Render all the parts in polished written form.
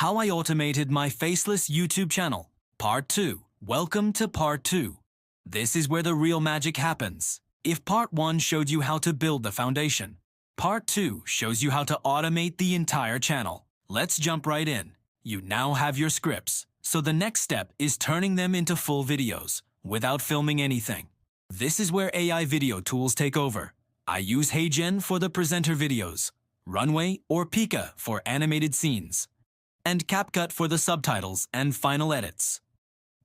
How I automated my faceless YouTube channel. Part 2. Welcome to Part 2. This is where the real magic happens. If Part 1 showed you how to build the foundation, Part 2 shows you how to automate the entire channel. Let's jump right in. You now have your scripts, so the next step is turning them into full videos without filming anything. This is where AI video tools take over. I use HeyGen for the presenter videos, Runway or Pika for animated scenes, and CapCut for the subtitles and final edits.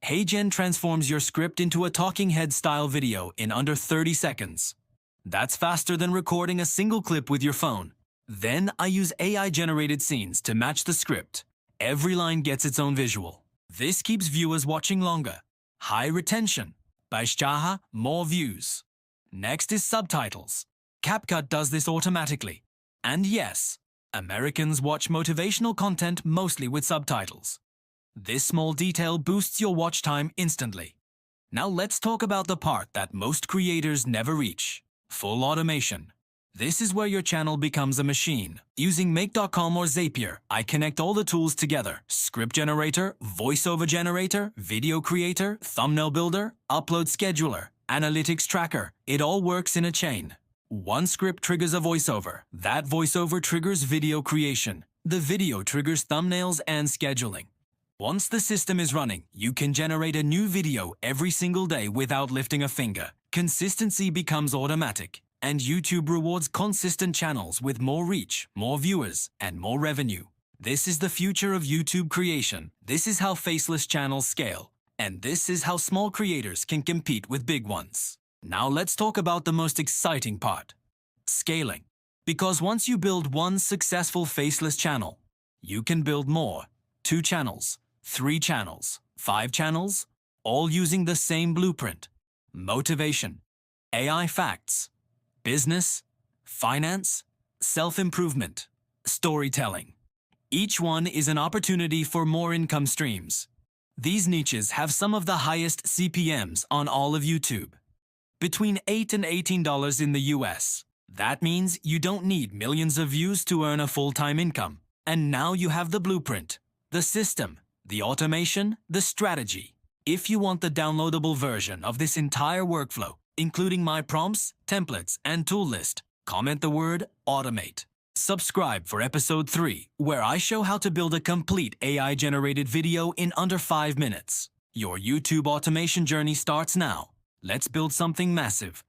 HeyGen transforms your script into a talking head style video in under 30 seconds. That's faster than recording a single clip with your phone. Then I use AI-generated scenes to match the script. Every line gets its own visual. This keeps viewers watching longer. High retention. Baishchaha, more views. Next is subtitles. CapCut does this automatically. And yes, Americans watch motivational content mostly with subtitles. This small detail boosts your watch time instantly. Now let's talk about the part that most creators never reach. Full automation. This is where your channel becomes a machine. Using Make.com or Zapier, I connect all the tools together. Script generator, voiceover generator, video creator, thumbnail builder, upload scheduler, analytics tracker. It all works in a chain. One script triggers a voiceover. That voiceover triggers video creation. The video triggers thumbnails and scheduling. Once the system is running, you can generate a new video every single day without lifting a finger. Consistency becomes automatic, and YouTube rewards consistent channels with more reach, more viewers, and more revenue. This is the future of YouTube creation. This is how faceless channels scale, and this is how small creators can compete with big ones. Now let's talk about the most exciting part: scaling. Because once you build one successful faceless channel, you can build more. 2 channels, 3 channels, 5 channels, all using the same blueprint. Motivation, AI facts, business, finance, self-improvement, storytelling. Each one is an opportunity for more income streams. These niches have some of the highest CPMs on all of YouTube. Between $8 and $18 in the US. That means you don't need millions of views to earn a full-time income. And now you have the blueprint, the system, the automation, the strategy. If you want the downloadable version of this entire workflow, including my prompts, templates, and tool list, comment the word automate. Subscribe for episode 3, where I show how to build a complete AI-generated video in under 5 minutes. Your YouTube automation journey starts now. Let's build something massive,